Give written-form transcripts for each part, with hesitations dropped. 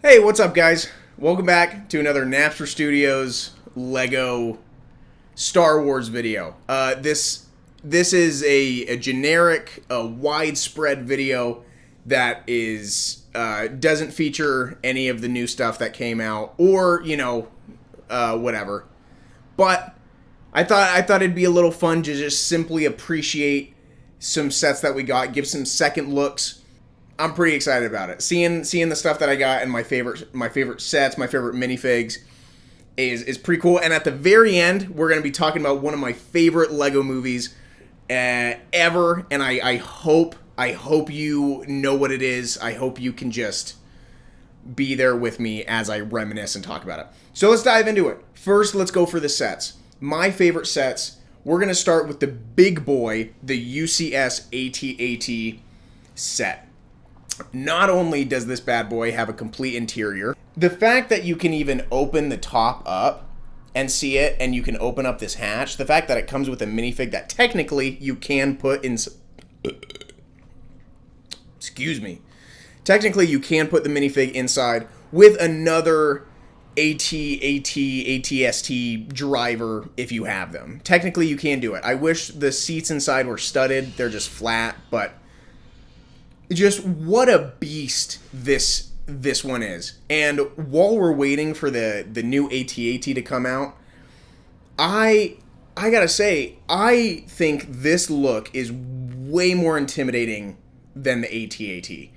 Hey, what's up, guys? Welcome back to another Napster Studios Lego Star Wars video. This is a generic, widespread video that is doesn't feature any of the new stuff that came out, or whatever. But I thought it'd be a little fun to just simply appreciate some sets that we got, give some second looks. I'm pretty excited about it. Seeing the stuff that I got and my favorite sets, my favorite minifigs is pretty cool. And at the very end, we're going to be talking about one of my favorite Lego movies ever. And I hope you know what it is. I hope you can just be there with me as I reminisce and talk about it. So let's dive into it. First, let's go for the sets. My favorite sets. We're going to start with the big boy, the UCS AT-AT set. Not only does this bad boy have a complete interior, the fact that you can even open the top up and see it, and you can open up this hatch, the fact that it comes with a minifig that technically you can put in... Excuse me. Technically, you can put the minifig inside with another AT-AT-ATST driver if you have them. Technically, you can do it. I wish the seats inside were studded. They're just flat, but... just what a beast this one is. And while we're waiting for the new AT-AT to come out, I gotta say, I think this look is way more intimidating than the AT-AT.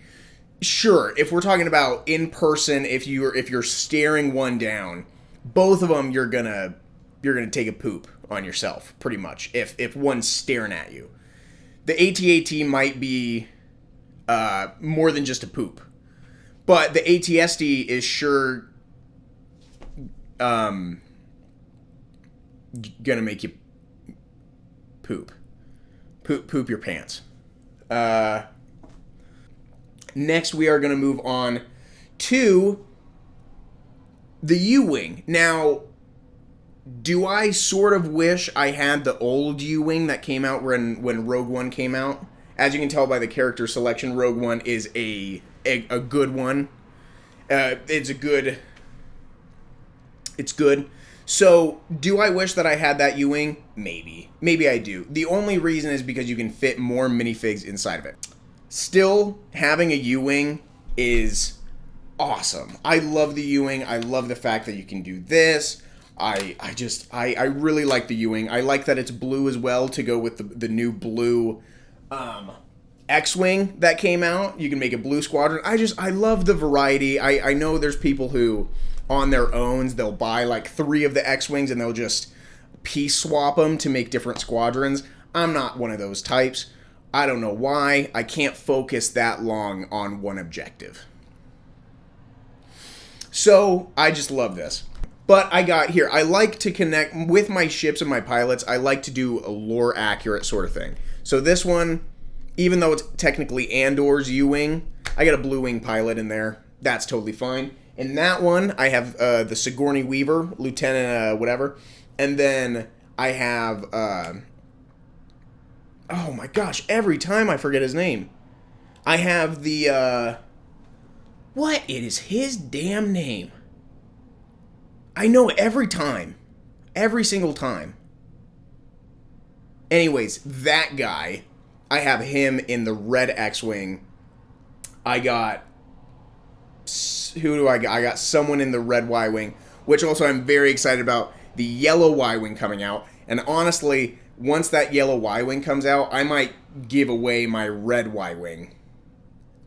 Sure, if we're talking about in person, if you're staring one down, both of them you're gonna take a poop on yourself, pretty much. If one's staring at you, the AT-AT might be more than just a poop. But the ATSD is sure gonna make you poop your pants. Next, we are gonna move on to the U-Wing. Now, do I sort of wish I had the old U-Wing that came out when Rogue One came out? As you can tell by the character selection, Rogue One is a good one. It's good. So, do I wish that I had that U-Wing? Maybe. Maybe I do. The only reason is because you can fit more minifigs inside of it. Still, having a U-Wing is awesome. I love the U-Wing. I love the fact that you can do this. I really like the U-Wing. I like that it's blue as well to go with the new blue X-Wing that came out. You can make a blue squadron. I love the variety. I know there's people who, on their own, they'll buy like 3 of the X-Wings and they'll just piece swap them to make different squadrons. I'm not one of those types. I don't know why. I can't focus that long on one objective. So, I just love this. But I like to connect with my ships and my pilots. I like to do a lore accurate sort of thing. So this one, even though it's technically Andor's U-Wing, I got a Blue Wing pilot in there. That's totally fine. In that one, I have the Sigourney Weaver, Lieutenant whatever. And then I have... oh my gosh, every time I forget his name. I have the... what? It is his damn name. I know every time. Every single time. Anyways, that guy, I have him in the red X-Wing. I got... who do I got? I got someone in the red Y-Wing, which also I'm very excited about. The yellow Y-Wing coming out. And honestly, once that yellow Y-Wing comes out, I might give away my red Y-Wing.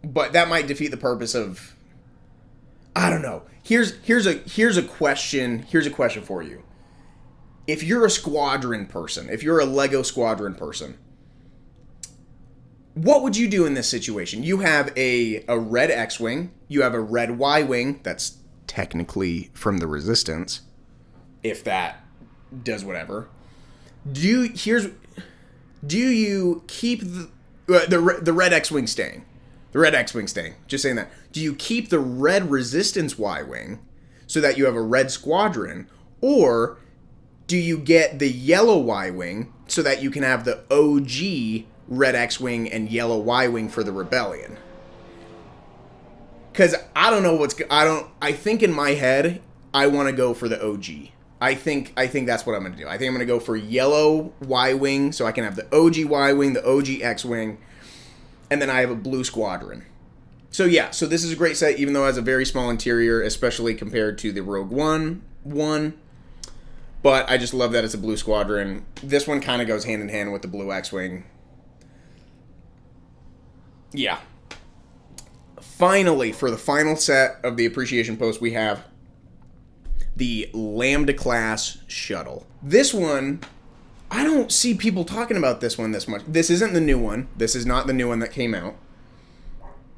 But that might defeat the purpose of... I don't know. Here's a question. Here's a question for you. If you're a squadron person, if you're a Lego squadron person, what would you do in this situation? You have a red X-Wing, you have a red Y-Wing that's technically from the Resistance, if that does whatever. Do you keep the red X-Wing staying? The red X-Wing staying. Just saying that. Do you keep the red Resistance Y-Wing so that you have a red squadron, or do you get the yellow Y-Wing so that you can have the OG red X-Wing and yellow Y-Wing for the Rebellion? because I don't know I think in my head, I want to go for the OG. I think that's what I'm going to do. I think I'm going to go for yellow Y-Wing, so I can have the OG Y-Wing, the OG X-Wing, and then I have a blue Squadron. So yeah, so this is a great set, even though it has a very small interior, especially compared to the Rogue One. But I just love that it's a blue Squadron. This one kind of goes hand in hand with the blue X-Wing. Yeah. Finally, for the final set of the appreciation post, we have the Lambda class shuttle. This one, I don't see people talking about this one this much. This isn't the new one. This is not the new one that came out.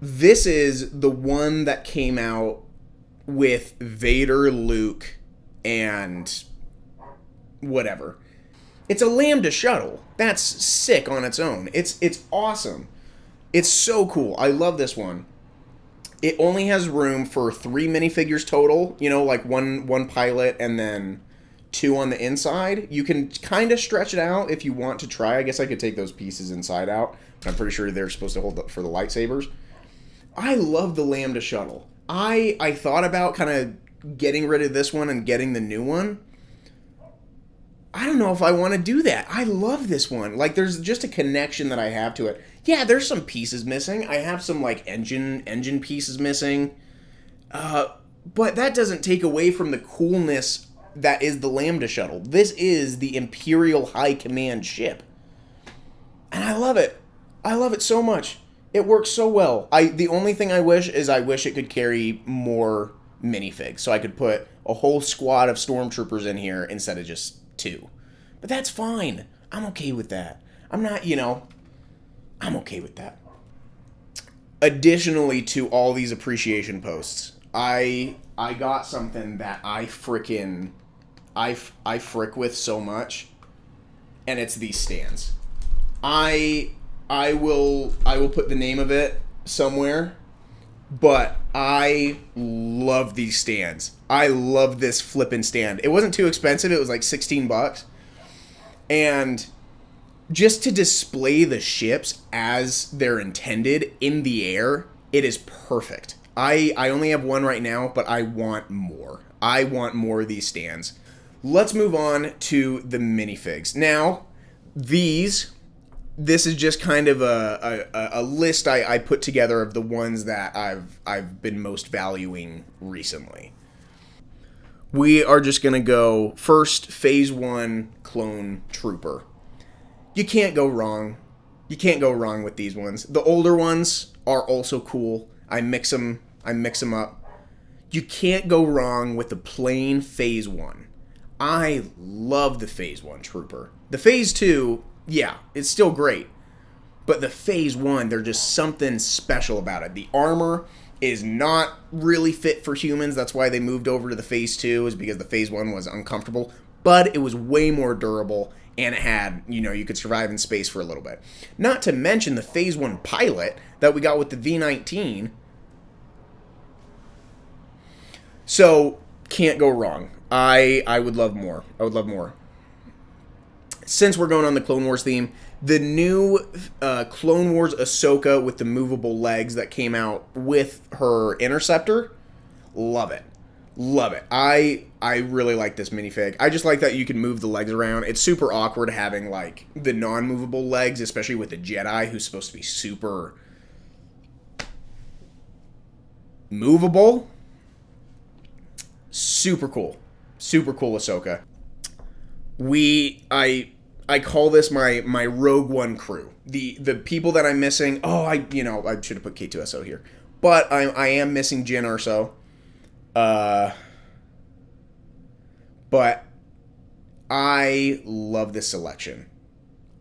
This is the one that came out with Vader, Luke, and whatever. It's a Lambda shuttle. That's sick on its own. It's awesome. It's so cool. I love this one. It only has room for 3 minifigures total. You know, like one pilot and then 2 on the inside. You can kind of stretch it out if you want to try. I guess I could take those pieces inside out. But I'm pretty sure they're supposed to hold up for the lightsabers. I love the Lambda shuttle. I thought about kind of getting rid of this one and getting the new one. I don't know if I want to do that. I love this one. Like, there's just a connection that I have to it. Yeah, there's some pieces missing. I have some, like, engine pieces missing. But that doesn't take away from the coolness that is the Lambda shuttle. This is the Imperial High Command ship. And I love it. I love it so much. It works so well. The only thing I wish is I wish it could carry more minifigs. So I could put a whole squad of stormtroopers in here instead of just 2. But that's fine. I'm okay with that. I'm not, I'm okay with that. Additionally to all these appreciation posts, I got something that I frick with so much, and it's these stands. I will put the name of it somewhere, but I love these stands. I love this flippin' stand. It wasn't too expensive. It was like $16. And just to display the ships as they're intended in the air, it is perfect. I only have one right now, but I want more. I want more of these stands. Let's move on to the minifigs. Now, this is just kind of a list I put together of the ones that I've been most valuing recently. We are just going to go first, Phase 1 Clone Trooper. You can't go wrong. You can't go wrong with these ones. The older ones are also cool. I mix them up. You can't go wrong with the plain Phase 1. I love the Phase 1 Trooper. The Phase 2, yeah, it's still great. But the Phase 1, there's just something special about it. The armor is not really fit for humans. That's why they moved over to the Phase 2, is because the Phase 1 was uncomfortable. But it was way more durable, and it had, you could survive in space for a little bit. Not to mention the Phase 1 pilot that we got with the V-19. So, can't go wrong. I would love more. I would love more. Since we're going on the Clone Wars theme, the new Clone Wars Ahsoka with the movable legs that came out with her interceptor, love it. Love it. I really like this minifig. I just like that you can move the legs around. It's super awkward having, like, the non-movable legs, especially with a Jedi who's supposed to be super movable. Super cool. Super cool Ahsoka. I call this my Rogue One crew. The people that I'm missing. Oh, I should have put K2SO here. But I am missing Jyn Erso. But I love this selection.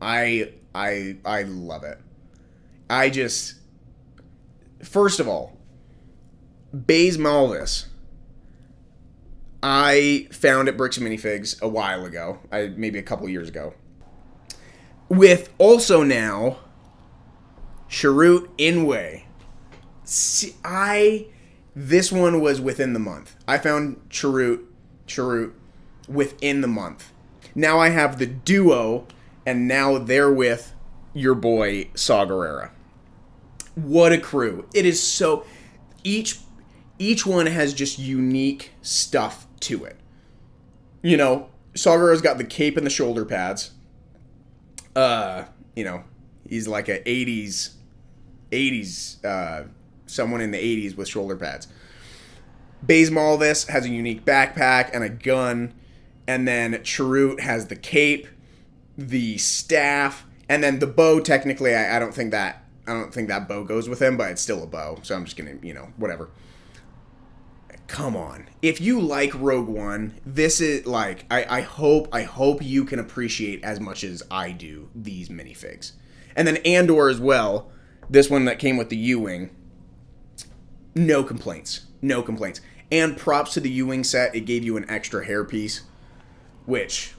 I love it. First of all, Baze Malvis, I found at Bricks and Minifigs a while ago, maybe a couple years ago. With also now Chirrut Inway. This one was within the month. I found Chirrut within the month. Now I have the duo, and now they're with your boy Saw Gerrera. What a crew. It is so... Each each one has just unique stuff to it. You know, Sagar's got the cape and the shoulder pads. You know, he's like a 80s, someone in the 80s with shoulder pads. Baze Malvis has a unique backpack and a gun. And then Chirrut has the cape, the staff, and then the bow. Technically, I don't think that bow goes with him, but it's still a bow. So I'm just gonna, you know, whatever. Come on, if you like Rogue One, this is like I hope you can appreciate as much as I do these minifigs, and then Andor as well. This one that came with the U-wing. No complaints, and props to the U-wing set. It gave you an extra hairpiece. Which,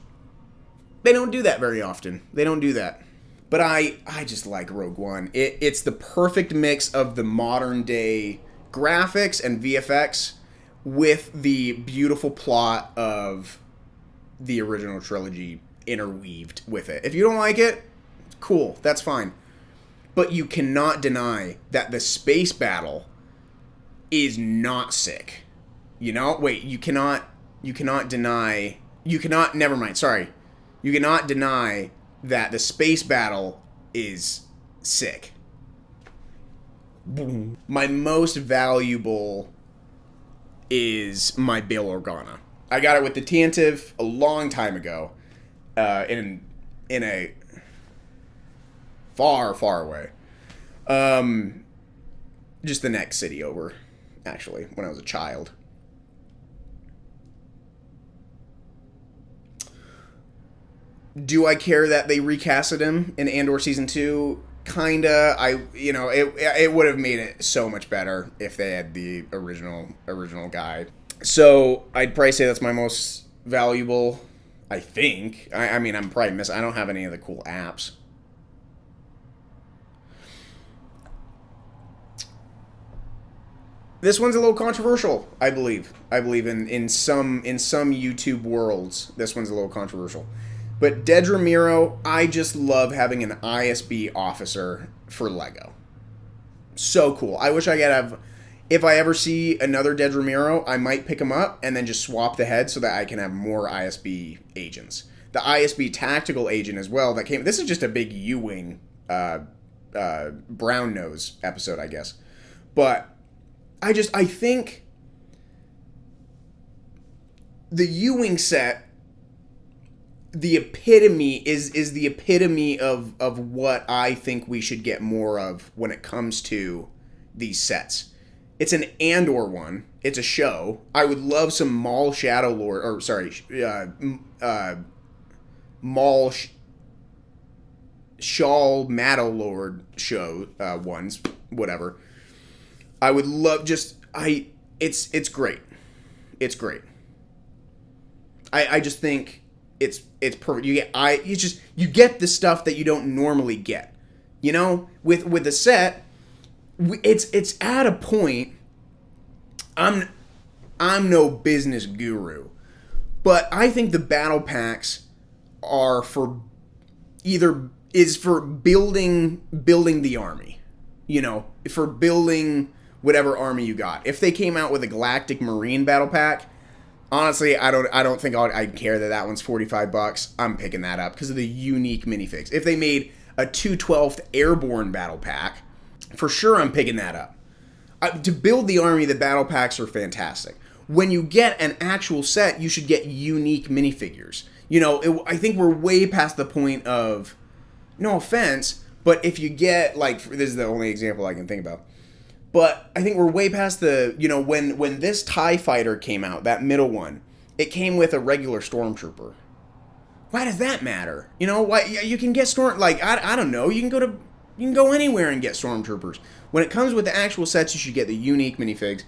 they don't do that very often. They don't do that. But I just like Rogue One. It's the perfect mix of the modern day graphics and VFX with the beautiful plot of the original trilogy interweaved with it. If you don't like it, cool, that's fine. But you cannot deny that the space battle is not sick. You know? Wait, you cannot deny... You cannot deny that the space battle is sick. My most valuable is my Bail Organa. I got it with the Tantive a long time ago, in a far away. Just the next city over, actually, when I was a child. Do I care that they recasted him in Andor Season 2? Kinda. It would have made it so much better if they had the original guy. So, I'd probably say that's my most valuable, I think. I mean, I'm probably missing... I don't have any of the cool apps. This one's a little controversial, I believe. In some YouTube worlds, this one's a little controversial. But Dedra Meero, I just love having an ISB officer for LEGO. So cool. I wish I could have... If I ever see another Dedra Meero, I might pick him up and then just swap the head so that I can have more ISB agents. The ISB tactical agent as well that came... This is just a big U-wing brown nose episode, I guess. But I think the U-wing set... The epitome is the epitome of what I think we should get more of when it comes to these sets. It's an Andor one. It's a show. I would love some Maul Shadow Lord, or sorry, Maul Shawl Shadow Lord show ones, whatever. I would love it's great. It's great. I just think it's perfect. You get the stuff that you don't normally get. You know, with the set, it's at a point. I'm no business guru, but I think the battle packs are for building the army. You know, for building whatever army you got. If they came out with a Galactic Marine battle pack, honestly, I don't think I'd care that one's $45. I'm picking that up because of the unique minifigs. If they made a 212th Airborne battle pack, for sure I'm picking that up. To build the army, the battle packs are fantastic. When you get an actual set, you should get unique minifigures. You know, I think we're way past the point of, no offense, but if you get, like, this is the only example I can think about. But I think we're way past the, you know, when this TIE fighter came out, that middle one, it came with a regular stormtrooper. Why does that matter? You know, why you can get I don't know, you can go anywhere and get stormtroopers. When it comes with the actual sets, you should get the unique minifigs.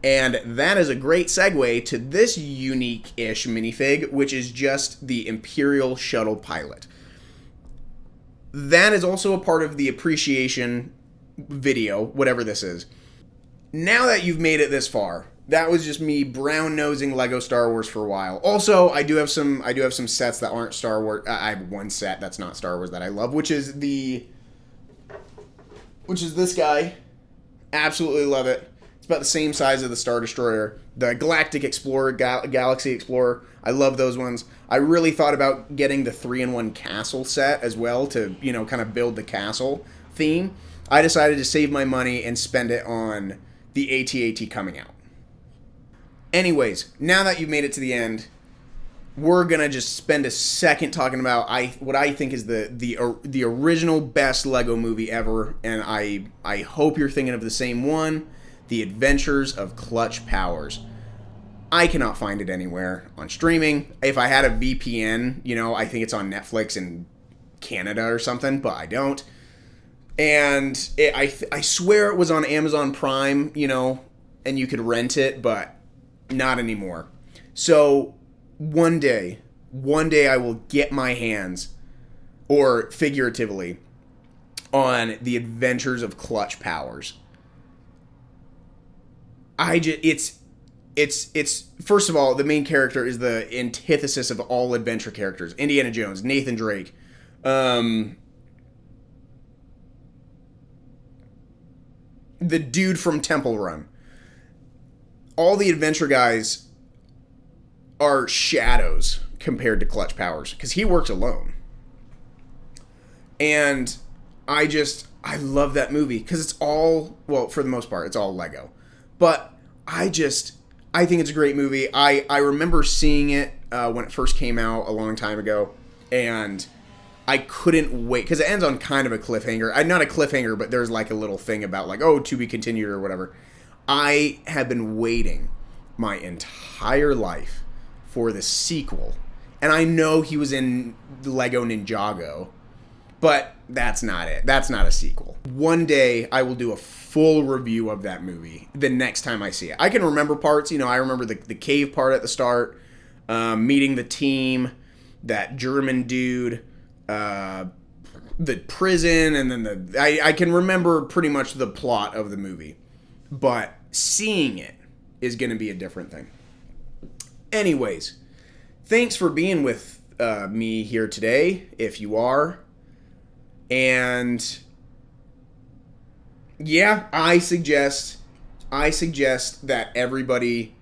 And that is a great segue to this unique-ish minifig, which is just the Imperial Shuttle Pilot. That is also a part of the appreciation video, whatever this is. Now that you've made it this far, that was just me brown-nosing Lego Star Wars for a while. Also, I do have some sets that aren't Star Wars. I have one set that's not Star Wars that I love, which is this guy. Absolutely love it. It's about the same size of the Star Destroyer. The Galactic Explorer, Galaxy Explorer, I love those ones. I really thought about getting the 3-in-1 castle set as well to, you know, kind of build the castle theme. I decided to save my money and spend it on the AT-AT coming out. Anyways, now that you've made it to the end, we're gonna just spend a second talking about what I think is the original best Lego movie ever, and I hope you're thinking of the same one, The Adventures of Clutch Powers. I cannot find it anywhere on streaming. If I had a VPN, you know, I think it's on Netflix in Canada or something, but I don't. And I swear it was on Amazon Prime, you know, and you could rent it, but not anymore. So one day I will get my hands, or figuratively, on The Adventures of Clutch Powers. It's first of all, the main character is the antithesis of all adventure characters. Indiana Jones, Nathan Drake, the dude from Temple Run. All the adventure guys are shadows compared to Clutch Powers, because he works alone. And I love that movie, because it's all, well, for the most part, it's all Lego. But I think it's a great movie. I remember seeing it when it first came out a long time ago, and I couldn't wait, because it ends on kind of a cliffhanger. Not a cliffhanger, but there's like a little thing about like, oh, to be continued or whatever. I have been waiting my entire life for the sequel. And I know he was in Lego Ninjago, but that's not it. That's not a sequel. One day I will do a full review of that movie the next time I see it. I can remember parts. You know, I remember the cave part at the start, meeting the team, that German dude, the prison, and then I can remember pretty much the plot of the movie. But seeing it is going to be a different thing. Anyways, thanks for being with me here today, if you are. And yeah, I suggest that everybody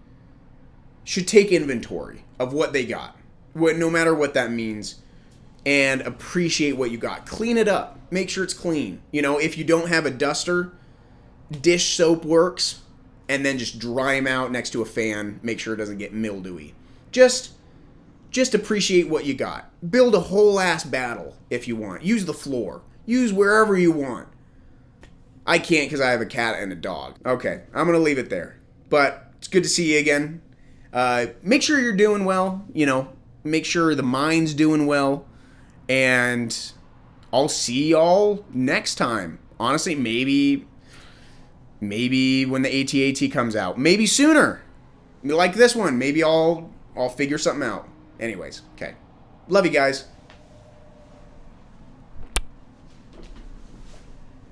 should take inventory of what they got, no matter what that means, and appreciate what you got. Clean it up. Make sure it's clean. You know, if you don't have a duster, dish soap works, and then just dry them out next to a fan. Make sure it doesn't get mildewy. Just appreciate what you got. Build a whole ass battle if you want. Use the floor. Use wherever you want. I can't because I have a cat and a dog. Okay, I'm going to leave it there. But it's good to see you again. Make sure you're doing well. You know, make sure the mind's doing well. And I'll see y'all next time. Honestly, maybe when the AT-AT comes out. Maybe sooner. Like this one. Maybe I'll figure something out. Anyways, okay. Love you guys.